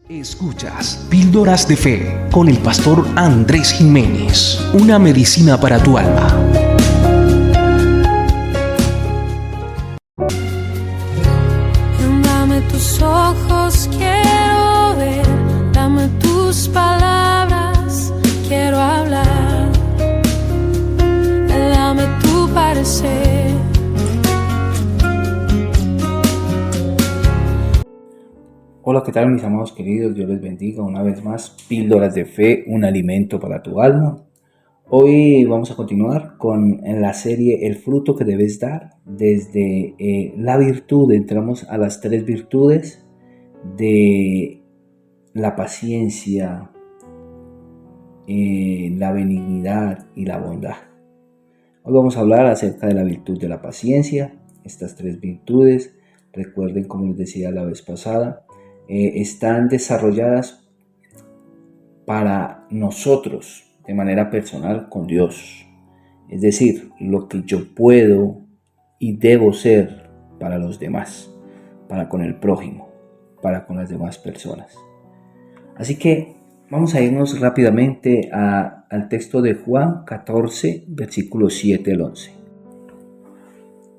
Escuchas Píldoras de Fe con el pastor Andrés Jiménez, una medicina para tu alma. Dame tus ojos, quiero ver, dame tus palabras, quiero hablar, dame tu parecer. Hola, ¿qué tal mis amados queridos? Dios les bendiga una vez más. Píldoras de Fe, un alimento para tu alma. Hoy vamos a continuar con la serie El fruto que debes dar. Desde la virtud entramos a las 3 virtudes de la paciencia, la benignidad y la bondad. Hoy vamos a hablar acerca de la virtud de la paciencia. Estas 3 virtudes, recuerden como les decía la vez pasada, están desarrolladas para nosotros de manera personal con Dios. Es decir, lo que yo puedo y debo ser para los demás, para con el prójimo, para con las demás personas. Así que vamos a irnos rápidamente al texto de Juan 14, versículos 7 al 11.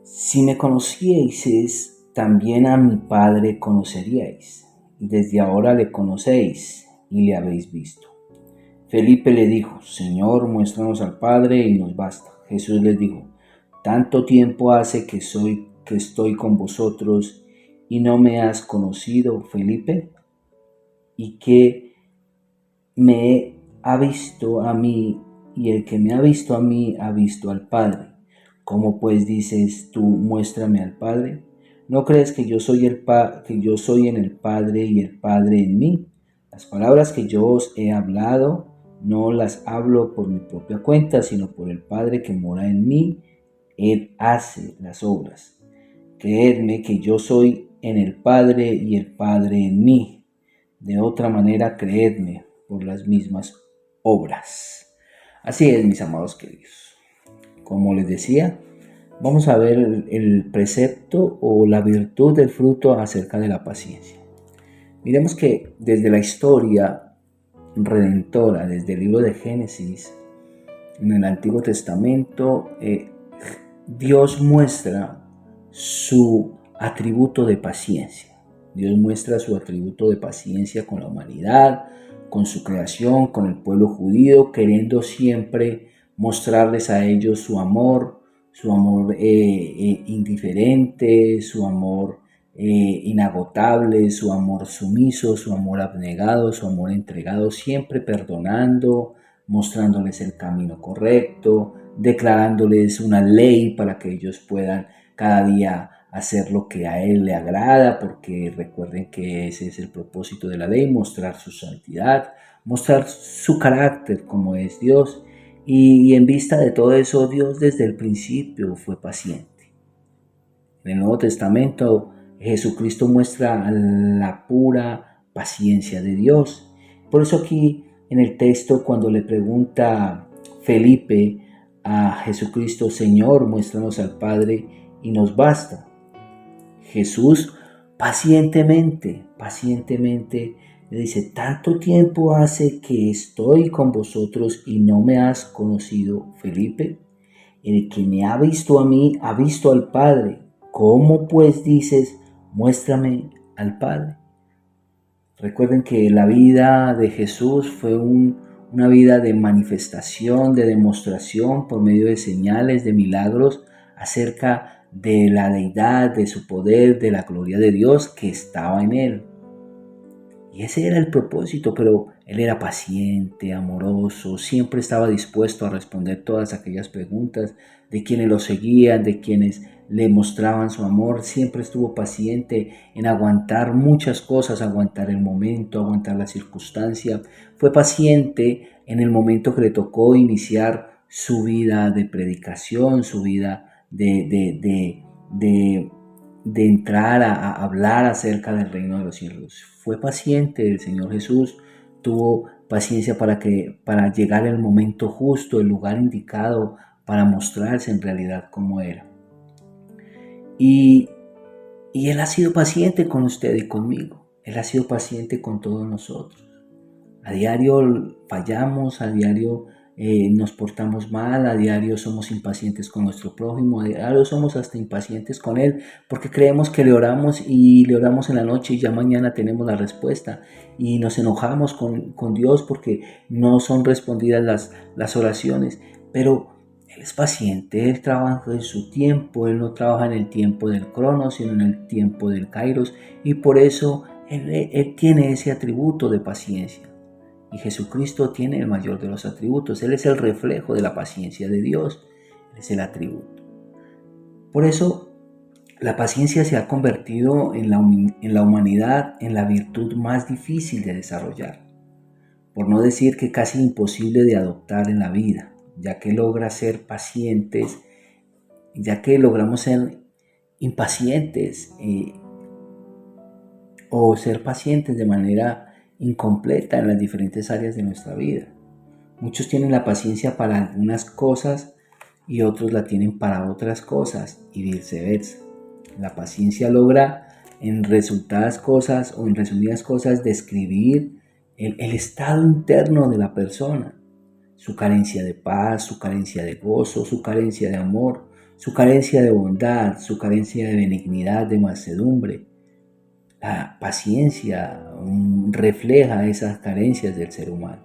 Si me conocieseis, también a mi Padre conoceríais. Desde ahora le conocéis y le habéis visto. Felipe le dijo: Señor, muéstranos al Padre y nos basta. Jesús les dijo: ¿Tanto tiempo hace que estoy con vosotros y no me has conocido, Felipe? ¿Y que me ha visto a mí? Y el que me ha visto a mí ha visto al Padre. ¿Cómo pues dices tú, muéstrame al Padre? ¿No crees que yo soy en el Padre y el Padre en mí? Las palabras que yo os he hablado no las hablo por mi propia cuenta, sino por el Padre que mora en mí. Él hace las obras. Creedme que yo soy en el Padre y el Padre en mí. De otra manera, creedme por las mismas obras. Así es, mis amados queridos. Como les decía, vamos a ver el precepto o la virtud del fruto acerca de la paciencia. Miremos que desde la historia redentora, desde el libro de Génesis, en el Antiguo Testamento, Dios muestra su atributo de paciencia. Dios muestra su atributo de paciencia con la humanidad, con su creación, con el pueblo judío, queriendo siempre mostrarles a ellos su amor indiferente, su amor inagotable, su amor sumiso, su amor abnegado, su amor entregado, siempre perdonando, mostrándoles el camino correcto, declarándoles una ley para que ellos puedan cada día hacer lo que a Él le agrada, porque recuerden que ese es el propósito de la ley, mostrar su santidad, mostrar su carácter como es Dios. Y en vista de todo eso, Dios desde el principio fue paciente. En el Nuevo Testamento, Jesucristo muestra la pura paciencia de Dios. Por eso aquí en el texto, cuando le pregunta Felipe a Jesucristo: Señor, muéstranos al Padre y nos basta. Jesús pacientemente le dice: tanto tiempo hace que estoy con vosotros y no me has conocido, Felipe. El que me ha visto a mí ha visto al Padre. ¿Cómo pues dices, muéstrame al Padre? Recuerden que la vida de Jesús fue una vida de manifestación, de demostración por medio de señales, de milagros acerca de la deidad, de su poder, de la gloria de Dios que estaba en él. Y ese era el propósito, pero él era paciente, amoroso, siempre estaba dispuesto a responder todas aquellas preguntas de quienes lo seguían, de quienes le mostraban su amor. Siempre estuvo paciente en aguantar muchas cosas, aguantar el momento, aguantar la circunstancia. Fue paciente en el momento que le tocó iniciar su vida de predicación, su vida de entrar a hablar acerca del reino de los cielos. Fue paciente el Señor Jesús, tuvo paciencia para llegar el momento justo, el lugar indicado para mostrarse en realidad como era. Y Él ha sido paciente con usted y conmigo. Él ha sido paciente con todos nosotros. A diario fallamos, a diario nos portamos mal, a diario somos impacientes con nuestro prójimo, a diario somos hasta impacientes con Él, porque creemos que le oramos en la noche y ya mañana tenemos la respuesta, y nos enojamos con Dios porque no son respondidas las oraciones, pero Él es paciente, Él trabaja en su tiempo, Él no trabaja en el tiempo del Cronos, sino en el tiempo del Kairos, y por eso Él tiene ese atributo de paciencia. Y Jesucristo tiene el mayor de los atributos. Él es el reflejo de la paciencia de Dios. Él es el atributo. Por eso, la paciencia se ha convertido en la humanidad en la virtud más difícil de desarrollar. Por no decir que casi imposible de adoptar en la vida, ya que logra ser pacientes, ya que logramos ser impacientes o ser pacientes de manera incompleta en las diferentes áreas de nuestra vida. Muchos tienen la paciencia para algunas cosas y otros la tienen para otras cosas y viceversa. La paciencia logra en resumidas cosas describir el estado interno de la persona, su carencia de paz, su carencia de gozo, su carencia de amor, su carencia de bondad, su carencia de benignidad, de mansedumbre. La paciencia refleja esas carencias del ser humano.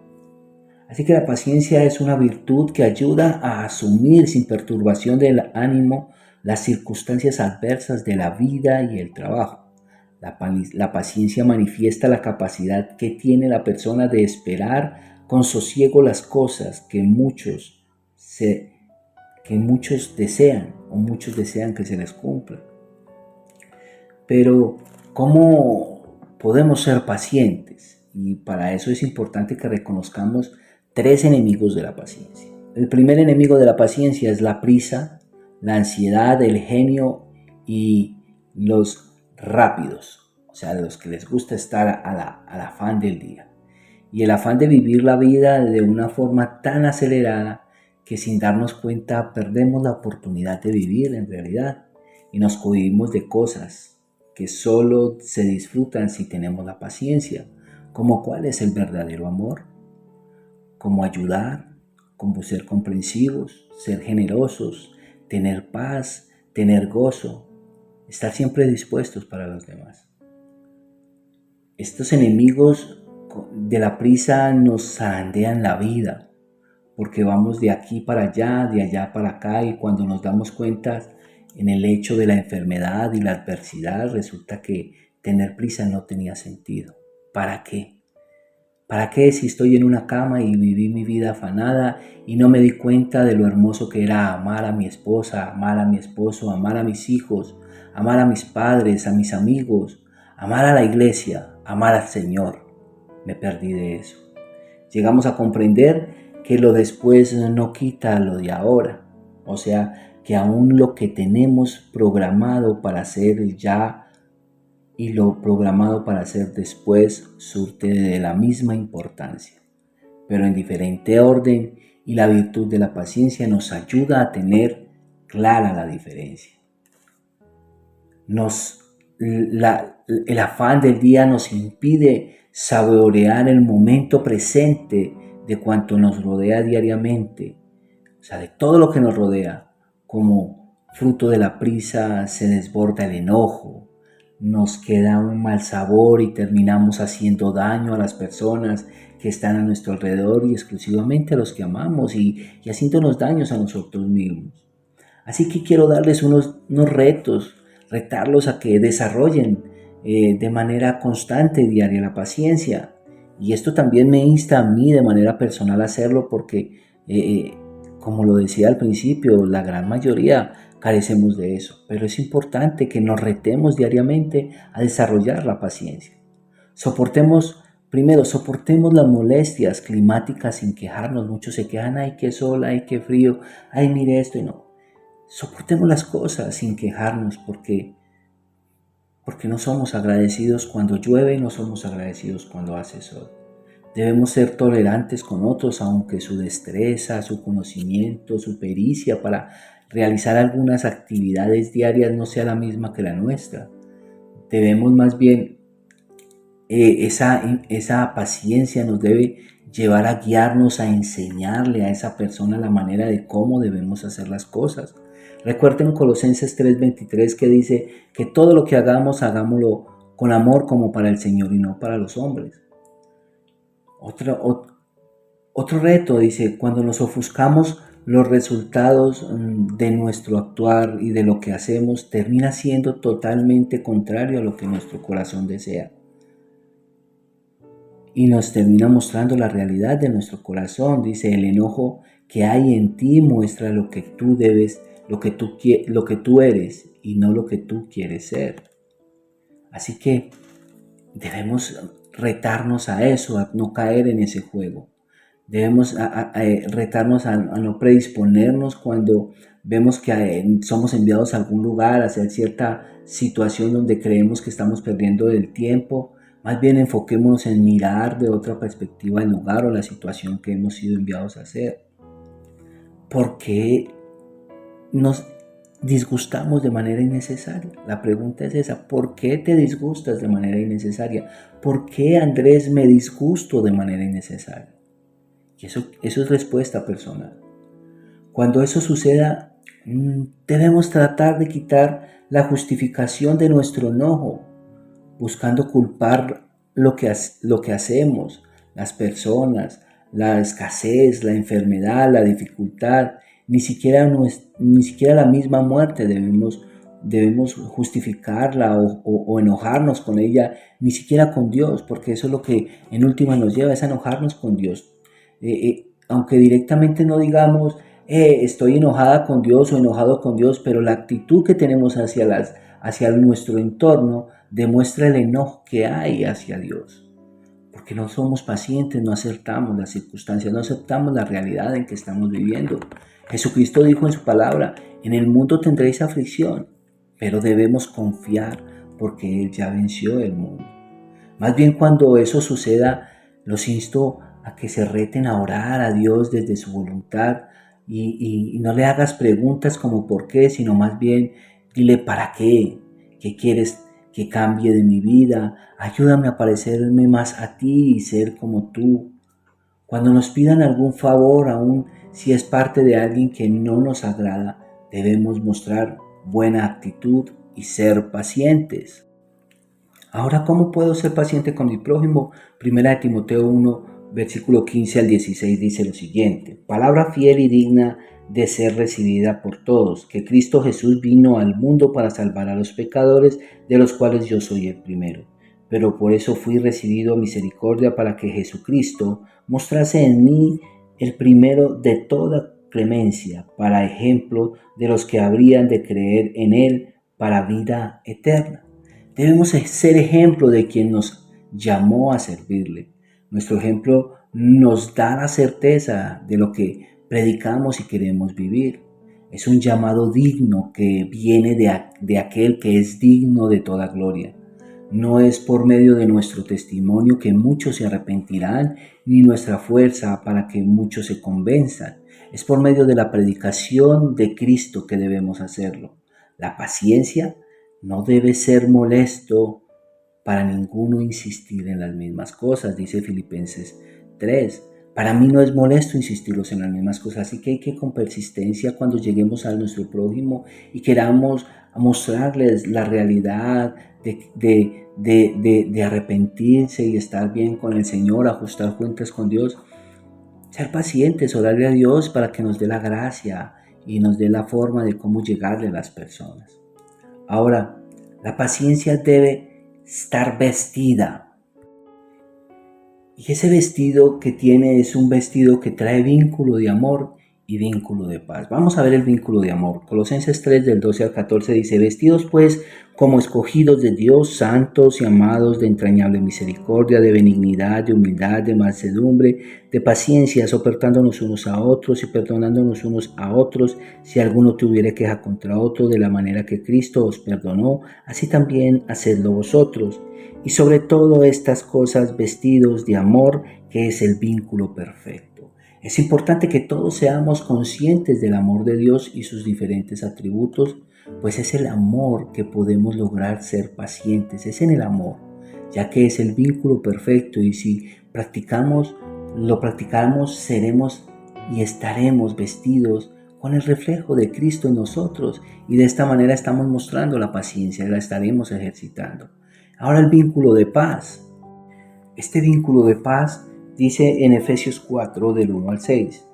Así que la paciencia es una virtud que ayuda a asumir sin perturbación del ánimo las circunstancias adversas de la vida y el trabajo. La paciencia manifiesta la capacidad que tiene la persona de esperar con sosiego las cosas que muchos desean o muchos desean que se les cumplan. Pero ¿cómo podemos ser pacientes? Y para eso es importante que reconozcamos 3 enemigos de la paciencia. El primer enemigo de la paciencia es la prisa, la ansiedad, el genio y los rápidos, o sea, los que les gusta estar al afán del día. Y el afán de vivir la vida de una forma tan acelerada que sin darnos cuenta perdemos la oportunidad de vivir en realidad y nos cohibimos de cosas que solo se disfrutan si tenemos la paciencia, como cuál es el verdadero amor, como ayudar, como ser comprensivos, ser generosos, tener paz, tener gozo, estar siempre dispuestos para los demás. Estos enemigos de la prisa nos zarandean la vida, porque vamos de aquí para allá, de allá para acá, y cuando nos damos cuenta en el hecho de la enfermedad y la adversidad, resulta que tener prisa no tenía sentido. ¿Para qué? ¿Para qué si estoy en una cama y viví mi vida afanada y no me di cuenta de lo hermoso que era amar a mi esposa, amar a mi esposo, amar a mis hijos, amar a mis padres, a mis amigos, amar a la iglesia, amar al Señor? Me perdí de eso. Llegamos a comprender que lo después no quita lo de ahora. O sea, que aún lo que tenemos programado para hacer ya y lo programado para hacer después surte de la misma importancia, pero en diferente orden, y la virtud de la paciencia nos ayuda a tener clara la diferencia. El afán del día nos impide saborear el momento presente de cuanto nos rodea diariamente, o sea, de todo lo que nos rodea. Como fruto de la prisa se desborda el enojo, nos queda un mal sabor y terminamos haciendo daño a las personas que están a nuestro alrededor y exclusivamente a los que amamos y haciéndonos daños a nosotros mismos. Así que quiero darles unos retos, retarlos a que desarrollen de manera constante y diaria la paciencia. Y esto también me insta a mí de manera personal a hacerlo porque como lo decía al principio, la gran mayoría carecemos de eso, pero es importante que nos retemos diariamente a desarrollar la paciencia. Soportemos las molestias climáticas sin quejarnos. Muchos se quejan, ay, qué sol, ay, qué frío, ay, mire esto, y no. Soportemos las cosas sin quejarnos porque no somos agradecidos cuando llueve y no somos agradecidos cuando hace sol. Debemos ser tolerantes con otros, aunque su destreza, su conocimiento, su pericia para realizar algunas actividades diarias no sea la misma que la nuestra. Debemos más bien esa paciencia nos debe llevar a guiarnos, a enseñarle a esa persona la manera de cómo debemos hacer las cosas. Recuerden Colosenses 3:23 que dice que todo lo que hagamos, hagámoslo con amor como para el Señor y no para los hombres. Otro reto dice, cuando nos ofuscamos, los resultados de nuestro actuar y de lo que hacemos termina siendo totalmente contrario a lo que nuestro corazón desea. Y nos termina mostrando la realidad de nuestro corazón. Dice, el enojo que hay en ti muestra lo que tú debes, lo que tú eres y no lo que tú quieres ser. Así que debemos retarnos a eso, a no caer en ese juego. Debemos retarnos a no predisponernos cuando vemos que somos enviados a algún lugar, a hacer cierta situación donde creemos que estamos perdiendo el tiempo. Más bien enfoquémonos en mirar de otra perspectiva el lugar o la situación que hemos sido enviados a hacer. ¿Por qué nos disgustamos de manera innecesaria? La pregunta es esa, ¿por qué te disgustas de manera innecesaria? ¿Por qué, Andrés, me disgusto de manera innecesaria? Y eso es respuesta personal. Cuando eso suceda, debemos tratar de quitar la justificación de nuestro enojo, buscando culpar lo que hacemos, las personas, la escasez, la enfermedad, la dificultad. Ni siquiera la misma muerte debemos justificarla o enojarnos con ella, ni siquiera con Dios, porque eso es lo que en última nos lleva, es a enojarnos con Dios. Aunque directamente no digamos estoy enojada con Dios o enojado con Dios, pero la actitud que tenemos hacia nuestro entorno demuestra el enojo que hay hacia Dios. Porque no somos pacientes, no aceptamos las circunstancias, no aceptamos la realidad en que estamos viviendo. Jesucristo dijo en su palabra, en el mundo tendréis aflicción, pero debemos confiar porque Él ya venció el mundo. Más bien cuando eso suceda, los insto a que se reten a orar a Dios desde su voluntad y no le hagas preguntas como por qué, sino más bien dile para qué quieres que cambie de mi vida, ayúdame a parecerme más a ti y ser como tú. Cuando nos pidan algún favor, aun si es parte de alguien que no nos agrada, debemos mostrar buena actitud y ser pacientes. Ahora, ¿cómo puedo ser paciente con mi prójimo? Primera de Timoteo 1, versículo 15 al 16 dice lo siguiente: palabra fiel y digna de ser recibida por todos, que Cristo Jesús vino al mundo para salvar a los pecadores, de los cuales yo soy el primero. Pero por eso fui recibido misericordia, para que Jesucristo mostrase en mí el primero de toda clemencia, para ejemplo de los que habrían de creer en Él para vida eterna. Debemos ser ejemplo de quien nos llamó a servirle. Nuestro ejemplo nos da la certeza de lo que predicamos y queremos vivir. Es un llamado digno que viene de aquel que es digno de toda gloria. No es por medio de nuestro testimonio que muchos se arrepentirán, ni nuestra fuerza para que muchos se convenzan. Es por medio de la predicación de Cristo que debemos hacerlo. La paciencia no debe ser molesto para ninguno insistir en las mismas cosas, dice Filipenses 3. Para mí no es molesto insistirlos en las mismas cosas, así que hay que con persistencia cuando lleguemos a nuestro prójimo y queramos mostrarles la realidad de arrepentirse y estar bien con el Señor, ajustar cuentas con Dios, ser pacientes, orarle a Dios para que nos dé la gracia y nos dé la forma de cómo llegarle a las personas. Ahora, la paciencia debe estar vestida. Y ese vestido que tiene es un vestido que trae vínculo de amor y vínculo de paz. Vamos a ver el vínculo de amor. Colosenses 3 del 12 al 14 dice: vestidos pues como escogidos de Dios, santos y amados, de entrañable misericordia, de benignidad, de humildad, de mansedumbre, de paciencia, soportándonos unos a otros y perdonándonos unos a otros, si alguno tuviere queja contra otro, de la manera que Cristo os perdonó, así también hacedlo vosotros. Y sobre todo estas cosas, vestidos de amor, que es el vínculo perfecto. Es importante que todos seamos conscientes del amor de Dios y sus diferentes atributos, pues es el amor que podemos lograr ser pacientes, es en el amor. ya que es el vínculo perfecto y si lo practicamos, seremos y estaremos vestidos con el reflejo de Cristo en nosotros y de esta manera estamos mostrando la paciencia, la estaremos ejercitando. Ahora el vínculo de paz. Este vínculo de paz dice en Efesios 4 del 1 al 6.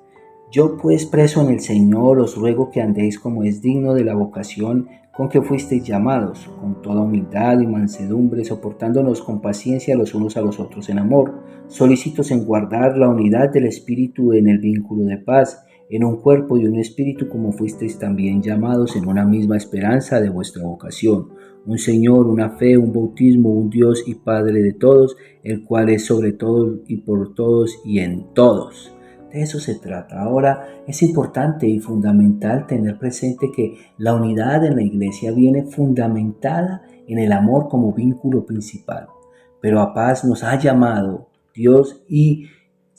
Yo pues preso en el Señor os ruego que andéis como es digno de la vocación con que fuisteis llamados, con toda humildad y mansedumbre, soportándonos con paciencia los unos a los otros en amor, solícitos en guardar la unidad del Espíritu en el vínculo de paz, en un cuerpo y un espíritu como fuisteis también llamados en una misma esperanza de vuestra vocación, un Señor, una fe, un bautismo, un Dios y Padre de todos, el cual es sobre todos y por todos y en todos. De eso se trata. Ahora es importante y fundamental tener presente que la unidad en la iglesia viene fundamentada en el amor como vínculo principal. Pero a paz nos ha llamado Dios y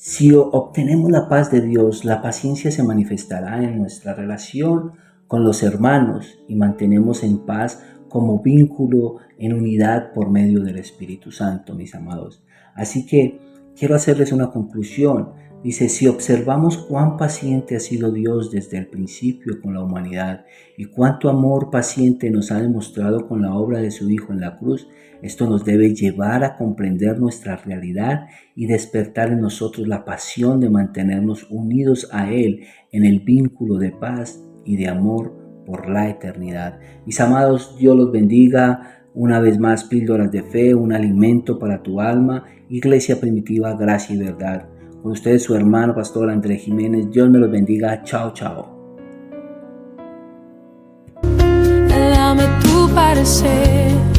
si obtenemos la paz de Dios, la paciencia se manifestará en nuestra relación con los hermanos y mantenemos en paz como vínculo en unidad por medio del Espíritu Santo, mis amados. Así que quiero hacerles una conclusión. Dice, si observamos cuán paciente ha sido Dios desde el principio con la humanidad y cuánto amor paciente nos ha demostrado con la obra de su Hijo en la cruz, esto nos debe llevar a comprender nuestra realidad y despertar en nosotros la pasión de mantenernos unidos a Él en el vínculo de paz y de amor por la eternidad. Mis amados, Dios los bendiga. Una vez más, píldoras de fe, un alimento para tu alma. Iglesia Primitiva, gracia y verdad. Con ustedes su hermano pastor Andrés Jiménez. Dios me los bendiga. Chao, chao. Dame tu parecer.